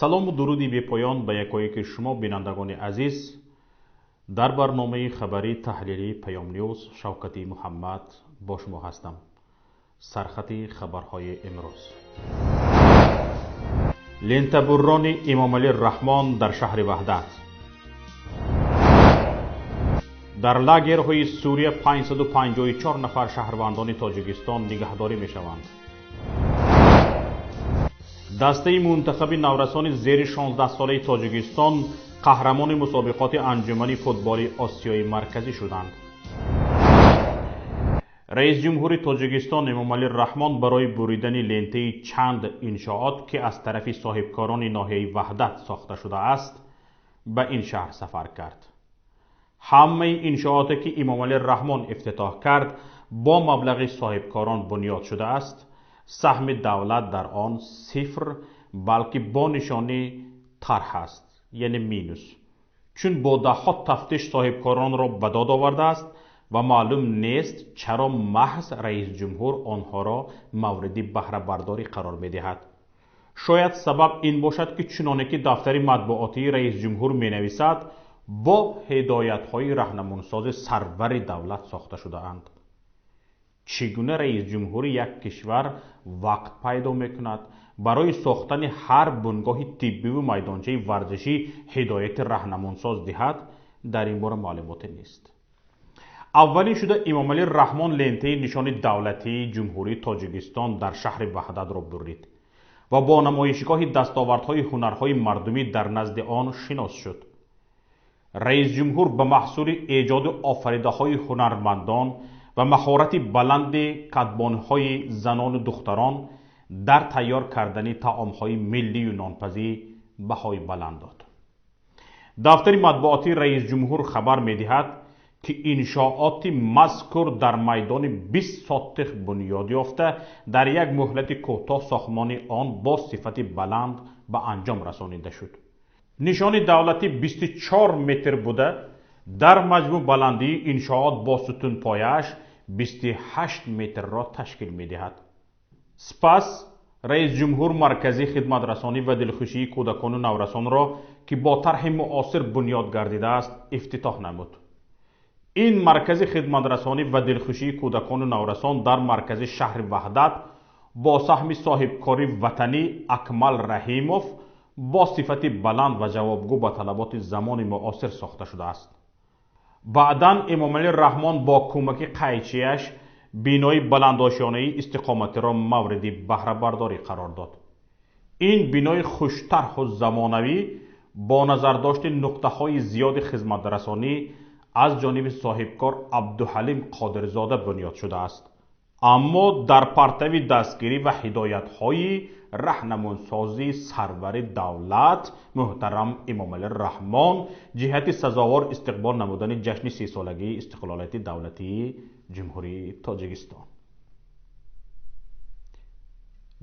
салому дуруди бепоён ба якоеки шумо бинандагони азиз. дар барномаи хабари таҳлилии Паём Ньюз Шавкати Муҳаммад бо шумо ҳастам. сархати хабарҳои имрӯз. лентабуррони Эмомалӣ Раҳмон дар шаҳри Ваҳдат. дар лагерҳои Сурия 554 нафар шаҳрвандони Тоҷикистон нигаҳдорӣ мешаванд. дастаи мунтахаби наврасони зери 16 солаи Тоҷикистон қаҳрамони мусобиқоти анҷумани футболи Осиёи марказӣ шуданд. раис ҷумҳури Тоҷикистон Эмомалӣ Раҳмон барои буридани лентаи чанд иншоот ки аз тарафи соҳибкорони ноҳияи Ваҳдат сохта шудааст ба ин шаҳр сафар кард. ҳамаи иншооте ки Эмомалӣ Раҳмон ифтитоҳ кард бо маблағи соҳибкорон бунёд шудааст. саҳми давлат дар он сифр, балки бо нишони тарҳ аст, яъне минус, чун бо даҳҳо тафтиш соҳибкоронро ба дод овардааст ва маълум нест чаро маҳз раис ҷумҳур онҳоро мавриди баҳрабардорӣ қарор медиҳад. шояд сабаб ин бошад ки чуноне ки дафтари матбуотии раис ҷумҳур менависад, бо ҳидоятҳои раҳнамунсози сарвари давлат сохта шудаанд. чӣ гуна раис ҷумҳури як кишвар вақт пайдо мекунад барои сохтани ҳар бунгоҳи тиббиву майдончаи варзишӣ ҳидояти раҳнамунсоз диҳад, дар ин бора маълумоте нест. аввалин шуда Эмомалӣ Раҳмон лентаи нишони давлатии ҷумҳурии Тоҷикистон дар шаҳри Ваҳдатро бурид ва бо намоишгоҳи дастовардҳои ҳунарҳои мардумӣ дар назди он шинос шуд. раис ҷумҳур ба маҳсули эҷоди офаридаҳои ҳунармандон ва маҳорати баланди катбонҳои занону духтарон дар тайёр кардани таомҳои миллию нонпазӣ баҳои баланд дод. дафтари матбуотии раис ҷумҳур хабар медиҳад ки иншооти мазкур дар майдони 20 сотих бунёд ёфта, дар як муҳлати кӯтоҳ сохтмони он бо сифати баланд ба анҷом расонида шуд. нишони давлати 24 метр буда, дар маҷмӯъ баландии иншоот бо сутунпояаш 28 метрро ташкил медиҳад. сипас раис ҷумҳур маркази хидматрасонӣ ва дилхушии кӯдакону наврасонро ки бо тарҳи муосир бунёд гардидааст ифтитоҳ намуд. ин маркази хидматрасонӣ ва дилхушии кӯдакону наврасон дар маркази шаҳри Ваҳдат бо саҳми соҳибкори ватанӣ Акмал Раҳимов бо сифати баланд ва ҷавобгӯ ба талаботи замони муосир сохта шудааст. баъдан Эмомалӣ Раҳмон бо кӯмаки қайчияш бинои баландошёнаи истиқоматиро мавриди баҳрабардорӣ қарор дод. ин бинои хуштарҳу замонавӣ бо назардошти нуқтаҳои зиёди хизматрасонӣ аз ҷониби соҳибкор Абдуҳалим Қодирзода бунёд шудааст. аммо дар партави дастгирӣ ва ҳидоятҳои раҳнамунсози сарвари давлат муҳтарам Эмомалӣ Раҳмон ҷиҳати сазовор истиқбол намудани ҷашни 30-солагии истиқлолияти давлатии ҷумҳурии Тоҷикистон.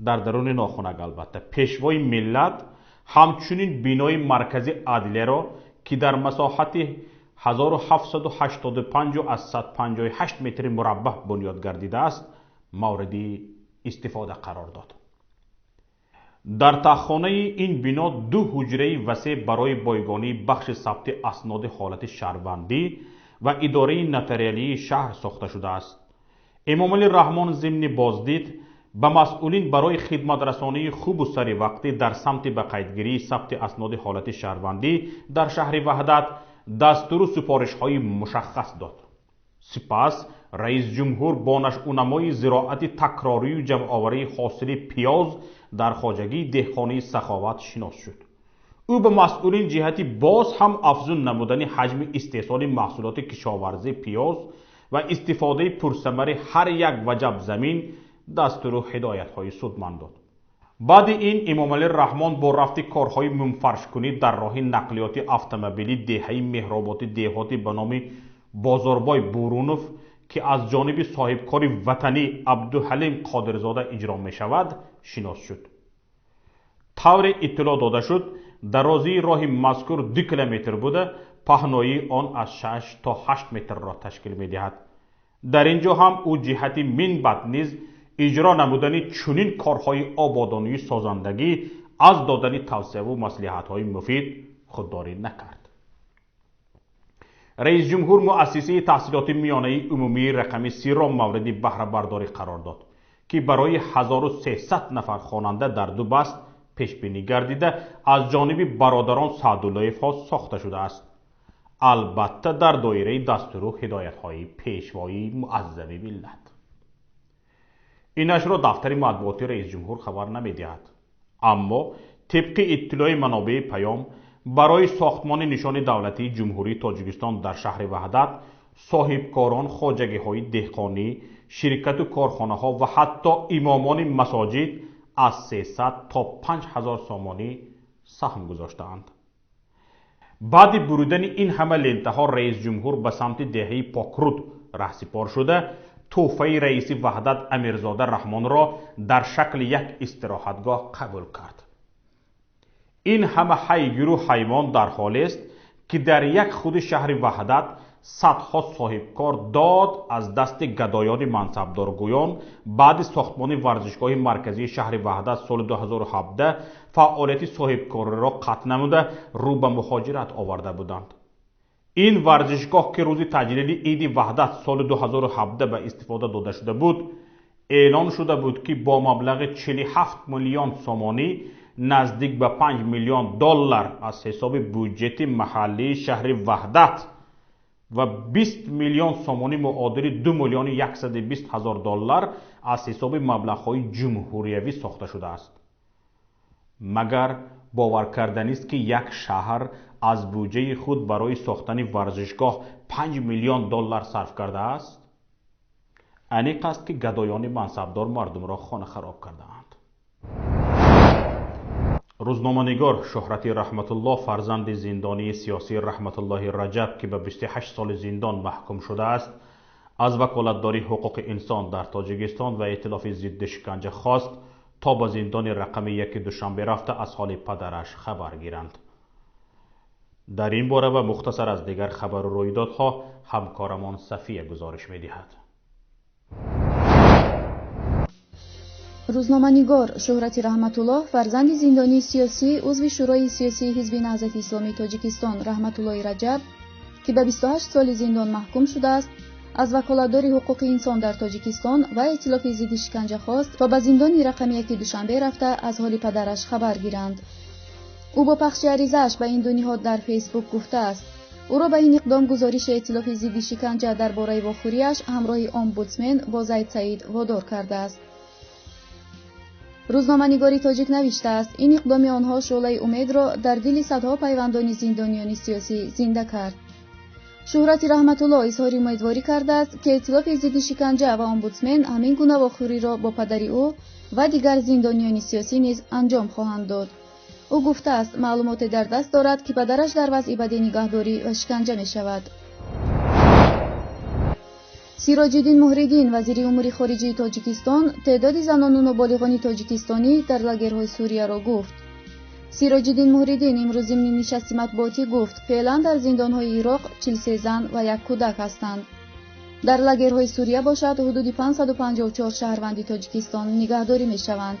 дар даруни нохунак албатта пешвои миллат ҳамчунин бинои маркази адлияро ки дар масоҳати 1785 аз 158 метри мураббаъ бунёд гардидааст, мавриди истифода қарор дод. дар таххонаи ин бино 2 ҳуҷраи васеъ барои бойгонии бахши сабти асноди ҳолати шаҳрвандӣ ва идораи нотариалии шаҳр сохта шудааст. Эмомалӣ Раҳмон зимни боздид ба масъулин барои хидматрасонии хубу саривақтӣ дар самти ба қайдгирии сабти асноди ҳолати шаҳрвандӣ дар шаҳри Ваҳдат дастуру супоришҳои мушаххас дод. сипас раис ҷумҳур бо нашъунамои зироати такрорию ҷамъоварии ҳосили пиёз дар хоҷагии деҳқонии Саховат шинос шуд. ӯ ба масъулин ҷиҳати боз ҳам афзун намудани ҳаҷми истеҳсоли маҳсулоти кишоварзӣ пиёз ва истифодаи пурсамари ҳар як ваҷаб замин дастуру ҳидоятҳои судманд дод. баъди ин Эмомалӣ Раҳмон бо рафти корҳои мунфаршкунӣ дар роҳи нақлиёти автомобилӣ деҳаи меҳроботи деҳотӣ ба номи Бозорбой Бурунов ки аз ҷониби соҳибкори ватанӣ Абдуҳалим Қодирзода иҷро мешавад, шинос шуд. тавре иттилоъ дода шуд, дарозии роҳи мазкур 2 километр буда, паҳноии он аз 6 то 8 метрро ташкил медиҳад. дар ин ҷо ҳам ӯ ҷиҳати минбаъд низ иҷро намудани чунин корҳои ободонии созандагӣ از دادن توصیه و مصلحت‌های مفید خودداری نکرد. رئیس جمهور مؤسسه تحصیلات میانه عمومی رقم 3 را مورد بهره برداری قرار داد که برای 1300 نفر خواننده در 2 بست پیش بینی گردیده از جانب برادران سعداللهیف ها ساخته شده است. البته در دایره دستور و هدایت‌های پیشوایی معظم ملت. اینش را دفتر مطبوعاتی رئیس جمهور خبر نمی‌دهد، اما طبق اطلاع منابع پیام برای ساختمان نشان دولتی جمهوری تاجیکستان در شهر وحدت صاحبکاران خواجگی‌های دهقانی، شرکت و کارخانه‌ها و حتی امامان مساجد از 300 تا 5000 سامانی سهم گذاشتند. بعد بریدن این همه لنته ها رئیس جمهور به سمت دهه پاکرود رهسپار شده تحفه رئیس وحدت امیرزاده رحمان را در شکل یک استراحتگاه قبول کرد. این همه حیگیر و حیوان در حالی است که در یک خود شهر وحدت صدها صاحبکار داد از دست گدایان منصبدارگویان بعد ساختمان ورزشگاه مرکزی شهر وحدت سال 2017 فعالیت صاحبکاری را قطع نموده رو به مهاجرت آورده بودند. این ورزشگاه که روز تجلیل عید وحدت سال 2017 به استفاده داده شده بود، اعلان شده بود که با مبلغ 47 میلیون سامانی نزدیک به 5 میلیون دلار از حساب بودجه محلی شهر وحدت و 20 میلیون سامانی معادل 2 میلیون 120 هزار دلار از حساب مبلغ‌های جمهوریوی ساخته شده است. مگر باور کردنی است که یک شهر از بودجه خود برای ساختن ورزشگاه 5 میلیون دلار صرف کرده است؟ انیق است که گدایان منصبدار مردم را خانه خراب کردند. روزنامه‌نگار شهرت رحمت الله فرزند زندانی سیاسی رحمت الله رجب که به 28 سال زندان محکوم شده است، از وکالتداری حقوق انسان در تاجیکستان و ائتلاف ضد شکنجه خواست تا به زندان رقم 1 دوشنبه رفته از حال پدرش خبر گیرند. در این باره و مختصر از دیگر خبر و رویدادها همکارمان صفیه گزارش می‌دهد. روزنامه‌نگار شهرت رحمت الله فرزند زندانی سیاسی عضو شورای سیاسی حزب نهضت اسلامی تاجیکستان رحمت الله رجب که به 28 سال زندان محکوم شده است، از وکالتداری حقوق انسان در تاجیکستان و ائتلاف ضد شکنجه خواست تا به زندان رقم 1 دوشنبه رفته از حال پدرش خبر گیرند. او با پخش عریضه‌اش به این دو نهاد در فیسبوک گفته است او را به این اقدام گزارش ائتلاف ضد شکنجه درباره واخوری‌اش همراه امبودسمن با زید سعید وادار کرده است. روزنامه‌نگاری تاجیک نوشته است این اقدام آنها شعله امید را در دل صدها پیوندان زندانیان سیاسی زنده کرد. شهرت رحمت الله اظهار امیدواری کرده است که ائتلاف ضد شکنجه و امبودسمن همین گونه واخوری را با پدری او و دیگر زندانیان سیاسی نیز انجام خواهند داد. او گفته است معلومات در دست دارد که پدرش در وضع بد نگهداری و شکنجه می شود. سیراج الدین محریدین وزیر امور خارجه تاجیکستان تعداد زنان و نابالغان تاجیکستانی در لاگرهای سوریه را گفت. سیراج الدین محریدین امروز ضمن نشست مطبوعاتی گفت فعلا در زندانهای عراق 43 زن و 1 کودک هستند. در لاگرهای سوریه باشد حدود 554 شهروند تاجیکستان نگهداری می شوند.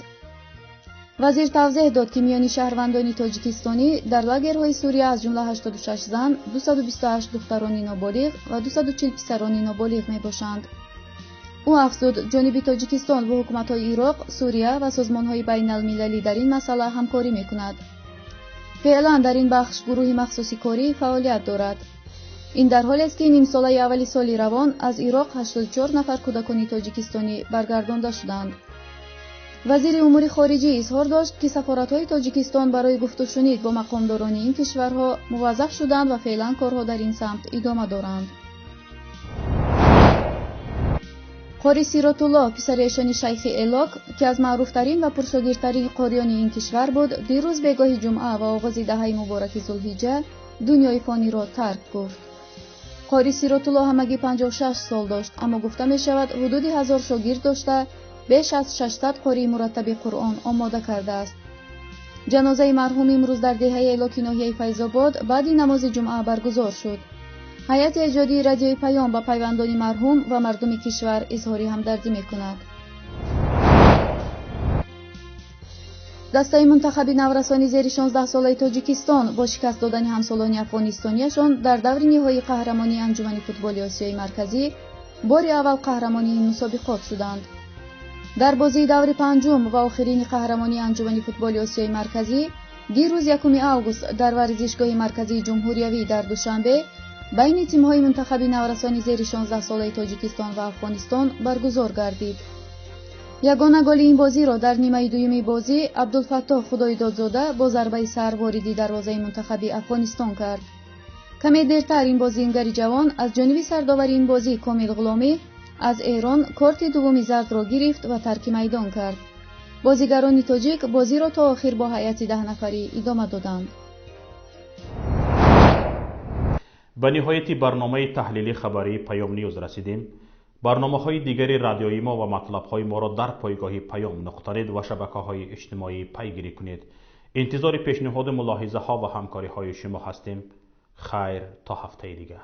وزیر توضیح داد که میان شهروندان تاجیکستانی در لاگرهای سوریه از جمله 86 زن، 228 دختران نابالغ و 240 پسران نابالغ می باشند. او افزود جانب تاجیکستان با حکومت‌های عراق، سوریه و سازمان‌های بین‌المللی در این مسئله همکاری می‌کند. فعلا در این بخش گروه مخصوصی کاری فعالیت دارد. این در حالی است که نیم ساله اول سال روان از عراق 84 نفر کودکان تاجیکستانی برگردانده شدند. وزیر امور خارجه اظهار داشت که سفارت‌های تاجیکستان برای گفت و شنید با مقامداران این کشورها موظف شدند و فعلا کارها در این سمت ادامه دارند. قاری سیرات الله پسر ایشان شیخ الاک که از معروفترین و پرشاگردترین قاریان این کشور بود، دیروز بگاه جمعه و آغاز دهه مبارک ذوالحجه دنیای فانی را ترک گفت. قاری سیرات الله همگی 56 سال داشت، اما گفته می شود حدود 1000 شاگرد داشته بیش از 600 قاری مرتب قرآن آماده کرده است. جنازه مرحوم امروز در دهه الاک ناحیه فیض‌آباد بعد نماز جمعه برگزار شد. هیئت ایجادی رادیوی پیام با پیوندان مرحوم و مردم کشور اظهار همدردی می‌کند. دستای منتخبی نورسانی زیر 16 ساله تاجیکستان با شکست دادن همسالان افغانستانیشان در دور نهایی قهرمانی انجمن فوتبال آسیای مرکزی بار اول قهرمانی این مسابقات شدند. در بازی دور پنجم و آخرین قهرمانی انجمن فوتبال آسیای مرکزی دیروز 1 آگوست در ورزشگاه مرکزی جمهوریوی در دوشنبه بین تیم‌های منتخبی نورسانی زیر 16 ساله تاجیکستان و افغانستان برگزار گردید. یگانه گل این بازی را در نیمه دوم بازی عبدالفتاح خدایدادزاده با ضربه سر واردی دروازه منتخبی افغانستان کرد. کمی دیرتر این بازیگر جوان از جانب سرداور این بازی کامل غلامی از ایران کارت دوم زرد را گرفت و ترک میدان کرد. بازیگران تاجیک بازی را تا آخر با هیئت 10 نفری ادامه دادند. به نهایت برنامه تحلیلی خبری پیام نیوز رسیدیم. برنامه‌های دیگری رادیویی ما و مطلب‌های ما را در پایگاه پیام نقطه و شبکه‌های اجتماعی پیگیری کنید. انتظار پیشنهاد ملاحظه‌ها و همکاری‌های شما هستیم. خیر تا هفته دیگر.